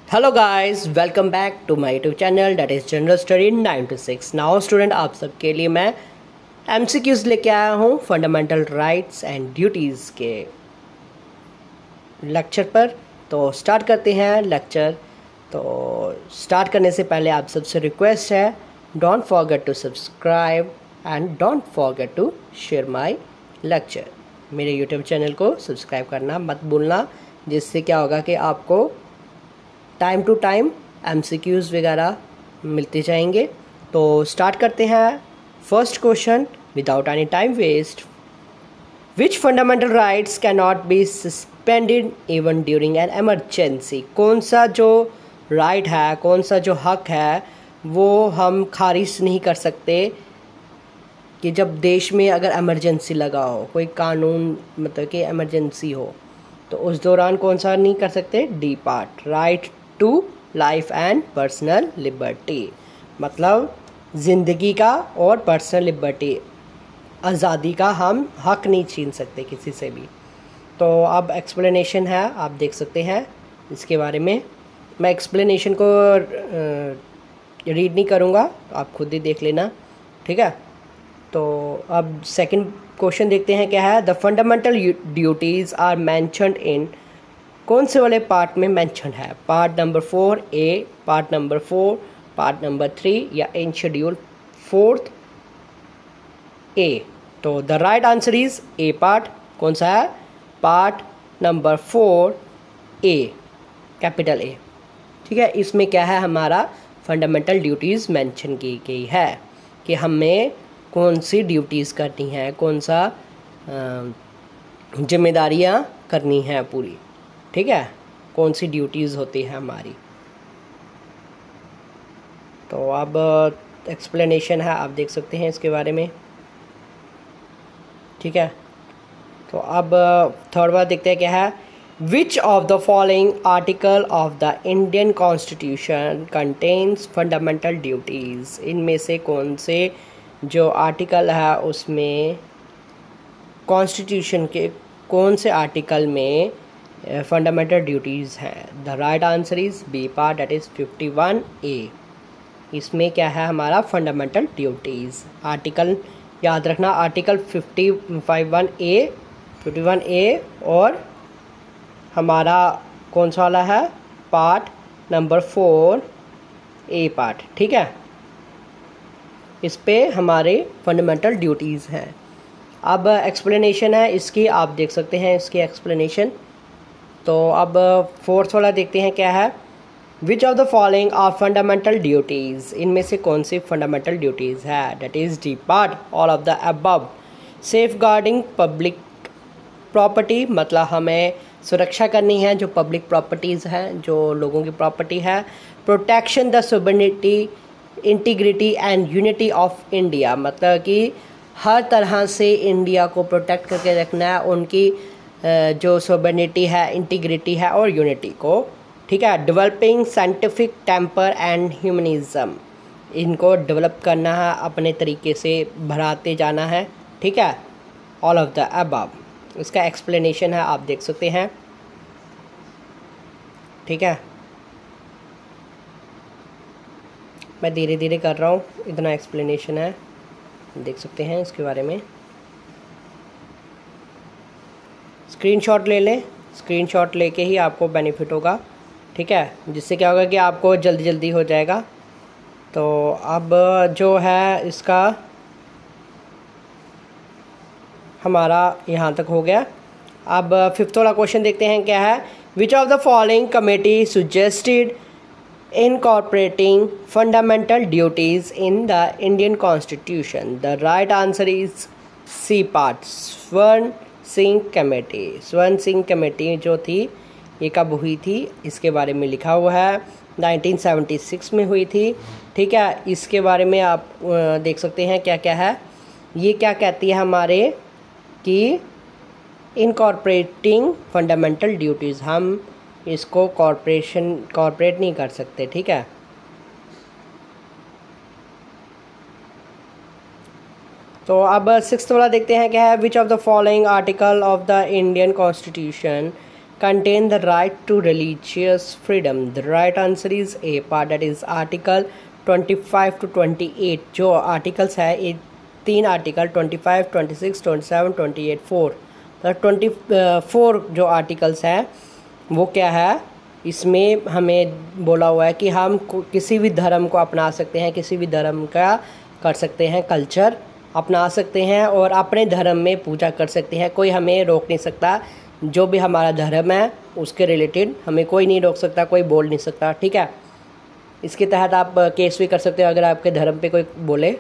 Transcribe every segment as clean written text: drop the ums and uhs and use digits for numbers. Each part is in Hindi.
Hello guys, welcome back to my YouTube channel that is general study 9 to 6। Now student, आप सबके लिए मैं एमसीक्यूज लेके आया हूँ फंडामेंटल राइट्स एंड ड्यूटीज़ के लेक्चर पर। तो स्टार्ट करते हैं लेक्चर। तो स्टार्ट करने से पहले आप सबसे रिक्वेस्ट है, don't forget to subscribe and don't forget to share my lecture. मेरे यूट्यूब चैनल को सब्सक्राइब करना मत भूलना, जिससे क्या होगा कि आपको टाइम टू टाइम एमसीक्यूज़ वगैरह मिलते जाएंगे। तो स्टार्ट करते हैं। First question without any time waste, which fundamental rights can not be suspended even during an emergency. कौन सा जो राइट है, कौन सा जो हक है, वो हम खारिज नहीं कर सकते कि जब देश में अगर एमरजेंसी लगा हो, कोई कानून मतलब कि एमरजेंसी हो, तो उस दौरान कौन सा नहीं कर सकते? D part, right to life and personal liberty, मतलब ज़िंदगी का और पर्सनल लिबर्टी, आज़ादी का हम हक नहीं छीन सकते किसी से भी। तो अब एक्सप्लेनेशन है, आप देख सकते हैं इसके बारे में। मैं एक्सप्लेनेशन को रीड नहीं करूँगा, तो आप खुद ही देख लेना, ठीक है। तो अब सेकंड क्वेश्चन देखते हैं क्या है। The fundamental duties are mentioned in, कौन से वाले पार्ट में मैंशन है? Part number 4 A, part number 4, part number 3 या इन शेड्यूल 4 ए। तो the right answer is A part. कौन सा है? Part number 4 A, capital A, ठीक है। इसमें क्या है, हमारा फंडामेंटल ड्यूटीज़ मेंशन की गई है कि हमें कौन सी ड्यूटीज़ करनी है, कौन सा जिम्मेदारियां करनी है पूरी, ठीक है, कौन सी ड्यूटीज़ होती है हमारी। तो अब एक्सप्लेनेशन है, आप देख सकते हैं इसके बारे में, ठीक है। तो अब थर्ड बार देखते हैं क्या है। Which of the following article of the Indian constitution contains fundamental duties. इनमें से कौन से जो आर्टिकल है उसमें, कॉन्स्टिट्यूशन के कौन से आर्टिकल में फंडामेंटल ड्यूटीज़ हैं? The right answer is B part, that is 51 A. इसमें क्या है हमारा फंडामेंटल ड्यूटीज़। आर्टिकल याद रखना, आर्टिकल 51 ए और हमारा कौन सा वाला है? पार्ट नंबर 4 ए पार्ट, ठीक है। इस पे हमारे फंडामेंटल ड्यूटीज़ हैं। अब एक्सप्लेनेशन है इसकी, आप देख सकते हैं इसकी एक्सप्लेनेशन। तो अब फोर्थ वाला देखते हैं क्या है। Which of the following are fundamental duties. इनमें से कौन सी फंडामेंटल ड्यूटीज़ है? That is D part, all of the above. Safeguarding public property, मतलब हमें सुरक्षा करनी है जो पब्लिक प्रॉपर्टीज़ हैं, जो लोगों की प्रॉपर्टी है। Protection the sovereignty, integrity and unity of India, मतलब कि हर तरह से इंडिया को प्रोटेक्ट करके रखना है, उनकी जो सोवरेनिटी है, इंटीग्रिटी है और यूनिटी को, ठीक है। Developing scientific temper and humanism, इनको डेवलप करना है, अपने तरीके से बढ़ाते जाना है, ठीक है। ऑल ऑफ द अबव, इसका एक्सप्लेनेशन है, आप देख सकते हैं, ठीक है। मैं धीरे धीरे कर रहा हूँ, इतना एक्सप्लेनेशन है, देख सकते हैं इसके बारे में। स्क्रीनशॉट ले लें, स्क्रीनशॉट लेके ही आपको बेनिफिट होगा, ठीक है, जिससे क्या होगा कि आपको जल्दी जल्दी हो जाएगा। तो अब जो है इसका हमारा यहाँ तक हो गया। अब फिफ्थ वाला क्वेश्चन देखते हैं क्या है। Which of the following committee suggested incorporating fundamental duties in the Indian Constitution? The right answer is C part, स्वर्ण सिंह कमेटी। स्वर्ण सिंह कमेटी जो थी, ये कब हुई थी इसके बारे में लिखा हुआ है, 1976 में हुई थी, ठीक है। इसके बारे में आप देख सकते हैं क्या क्या है। ये क्या कहती है हमारे कि इनकॉर्पोरेटिंग फंडामेंटल ड्यूटीज़, हम इसको कॉर्पोरेट नहीं कर सकते, ठीक है। तो अब सिक्स्थ वाला देखते हैं क्या है। Which of the following article of the Indian constitution contain the right to religious freedom? The right answer is A part, that is article 25 to 28। जो आर्टिकल्स है ये 3 आर्टिकल 25, 26, 27, 28 4। तो 24 जो आर्टिकल्स हैं वो क्या है, इसमें हमें बोला हुआ है कि हम किसी भी धर्म को अपना सकते हैं, किसी भी धर्म का कर सकते हैं कल्चर अपना सकते हैं और अपने धर्म में पूजा कर सकते हैं। कोई हमें रोक नहीं सकता, जो भी हमारा धर्म है उसके रिलेटेड हमें कोई नहीं रोक सकता, कोई बोल नहीं सकता, ठीक है। इसके तहत आप केस भी कर सकते हो अगर आपके धर्म पे कोई बोले,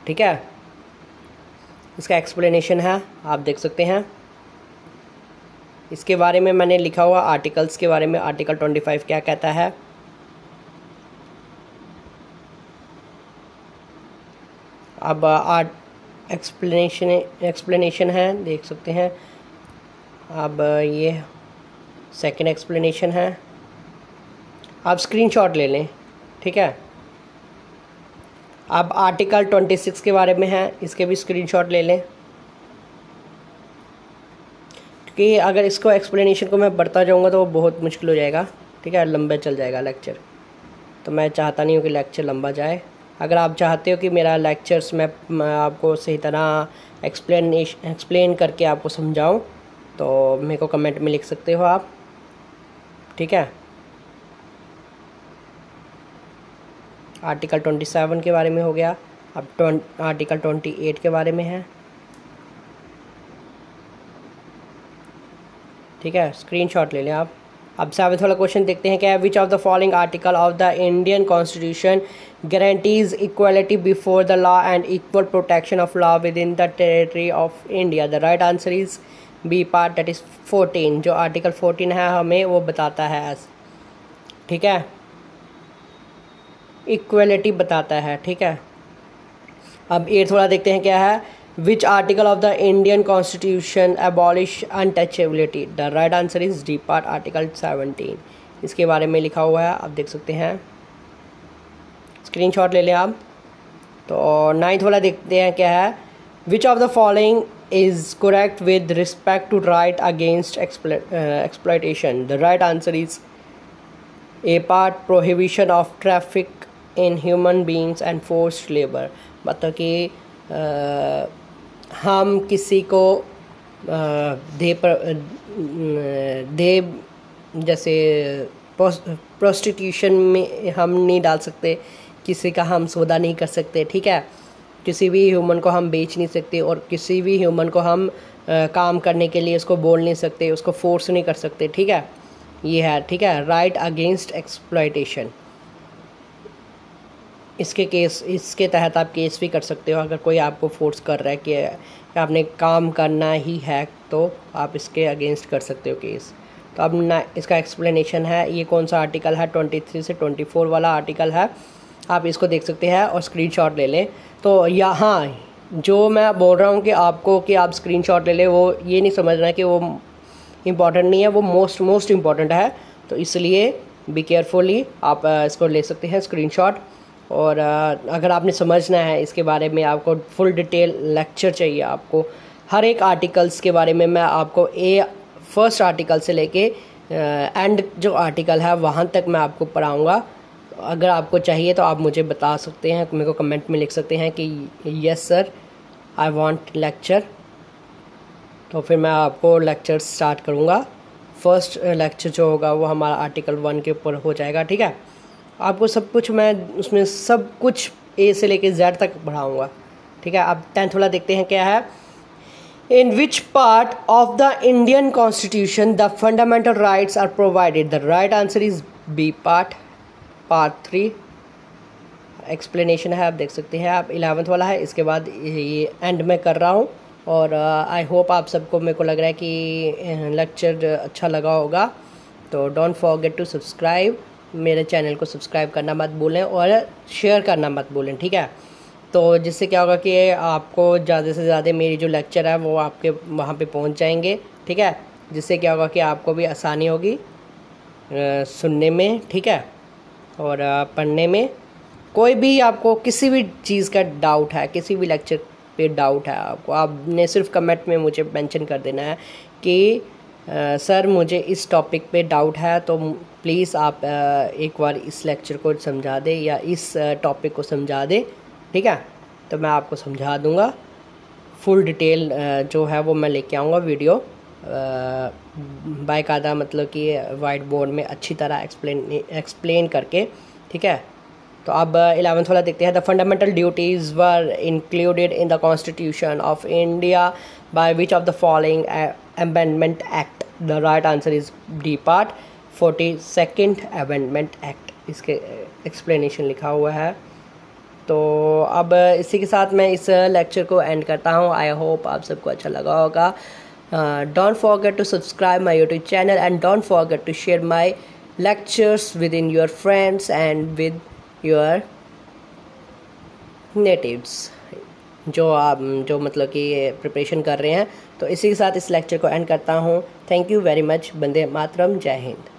ठीक है। इसका एक्सप्लेनेशन है, आप देख सकते हैं। इसके बारे में मैंने लिखा हुआ आर्टिकल्स के बारे में, आर्टिकल 25 क्या कहता है। अब एक्सप्लेनेशन है, देख सकते हैं। अब ये सेकंड एक्सप्लेनेशन है, आप स्क्रीनशॉट ले लें, ठीक है। अब आर्टिकल 26 के बारे में है, इसके भी स्क्रीनशॉट ले लें, क्योंकि अगर इसको एक्सप्लेनेशन को मैं बढ़ता जाऊंगा तो वो बहुत मुश्किल हो जाएगा, ठीक है, लंबा चल जाएगा लेक्चर। तो मैं चाहता नहीं हूँ कि लेक्चर लंबा जाए। अगर आप चाहते हो कि मेरा लेक्चर्स मैं आपको सही तरह एक्सप्लेन करके आपको समझाऊं तो मेरे को कमेंट में लिख सकते हो आप, ठीक है। आर्टिकल 27 के बारे में हो गया। अब आर्टिकल 28 के बारे में है, ठीक है, स्क्रीनशॉट ले लें आप। अब 7वां वाला क्वेश्चन देखते हैं क्या है। Which of the following article of the Indian constitution guarantees equality before the law and equal protection of law within the territory of India? The right answer is B part, that is 14। जो आर्टिकल 14 है हमें वो बताता है, ठीक है, इक्वलिटी बताता है, ठीक है। अब 8वां वाला देखते हैं क्या है। Which article of the Indian Constitution abolish untouchability? The right answer is D part, article 17। इसके बारे में लिखा हुआ है, आप देख सकते हैं, स्क्रीनशॉट ले लें आप। तो 9वां वाला देखते हैं क्या है। Which of the following is correct with respect to right against exploitation? The right answer is A part, prohibition of traffic in human beings and forced labor। मतलब कि हम किसी को जैसे प्रोस्टिट्यूशन में हम नहीं डाल सकते, किसी का हम सौदा नहीं कर सकते, ठीक है। किसी भी ह्यूमन को हम बेच नहीं सकते और किसी भी ह्यूमन को हम काम करने के लिए उसको बोल नहीं सकते, उसको फोर्स नहीं कर सकते, ठीक है। ये है, ठीक है, राइट अगेंस्ट एक्सप्लॉयटेशन। इसके तहत आप केस भी कर सकते हो अगर कोई आपको फोर्स कर रहा है कि आपने काम करना ही है, तो आप इसके अगेंस्ट कर सकते हो केस। तो अब ना इसका एक्सप्लेनेशन है, ये कौन सा आर्टिकल है, 23 से 24 वाला आर्टिकल है, आप इसको देख सकते हैं और स्क्रीनशॉट ले लें। तो यहाँ जो मैं बोल रहा हूँ कि आपको कि आप स्क्रीनशॉट ले लें, वो ये नहीं समझना कि वो इम्पॉर्टेंट नहीं है, वो मोस्ट इम्पॉर्टेंट है। तो इसलिए बी केयरफुली आप इसको ले सकते हैं स्क्रीनशॉट। और अगर आपने समझना है इसके बारे में, आपको फुल डिटेल लेक्चर चाहिए, आपको हर एक आर्टिकल्स के बारे में मैं आपको फर्स्ट आर्टिकल से लेके एंड जो आर्टिकल है वहाँ तक मैं आपको पढ़ाऊँगा। अगर आपको चाहिए तो आप मुझे बता सकते हैं, मेरे को कमेंट में लिख सकते हैं कि yes sir I want lecture. तो फिर मैं आपको लेक्चर स्टार्ट करूँगा। फर्स्ट लेक्चर जो होगा वो हमारा आर्टिकल 1 के ऊपर हो जाएगा, ठीक है। आपको सब कुछ मैं उसमें सब कुछ ए से लेके जेड तक पढ़ाऊँगा, ठीक है। अब 10th वाला देखते हैं क्या है। In which part of the Indian constitution the fundamental rights are provided? The right answer is B part, part 3। Explanation है, आप देख सकते हैं आप। 11th वाला है, इसके बाद ये एंड में कर रहा हूँ। और आई होप आप सबको, मेरे को लग रहा है कि लेक्चर अच्छा लगा होगा। तो डोंट फॉरगेट टू सब्सक्राइब, मेरे चैनल को सब्सक्राइब करना मत भूलें और शेयर करना मत भूलें, ठीक है। तो जिससे क्या होगा कि आपको ज़्यादा से ज़्यादा मेरी जो लेक्चर है वो आपके वहाँ पे पहुँच जाएंगे, ठीक है। जिससे क्या होगा कि आपको भी आसानी होगी सुनने में, ठीक है, और पढ़ने में। कोई भी आपको किसी भी चीज़ का डाउट है, किसी भी लेक्चर पे डाउट है आपको, आपने सिर्फ कमेंट में मुझे मेंशन कर देना है कि सर मुझे इस टॉपिक पे डाउट है, तो प्लीज़ आप एक बार इस लेक्चर को समझा दें या इस टॉपिक को समझा दें, ठीक है। तो मैं आपको समझा दूंगा, फुल डिटेल जो है वो मैं लेके आऊँगा वीडियो बाकायदा, मतलब कि वाइट बोर्ड में अच्छी तरह एक्सप्लेन करके, ठीक है। तो अब 11th वाला देखते हैं। The fundamental duties were included in the constitution of India by which of the following amendment act. The right answer is D part, 42nd amendment act, इसके एक्सप्लेनेशन लिखा हुआ है। तो अब इसी के साथ मैं इस लेक्चर को एंड करता हूँ। आई होप आप सबको अच्छा लगा होगा। Don't forget to subscribe my YouTube channel and don't forget to share my lectures within your friends and with your natives जो मतलब कि प्रिपरेशन कर रहे हैं। तो इसी के साथ इस लेक्चर को एंड करता हूँ। Thank you very much. Vande Mataram. जय हिंद।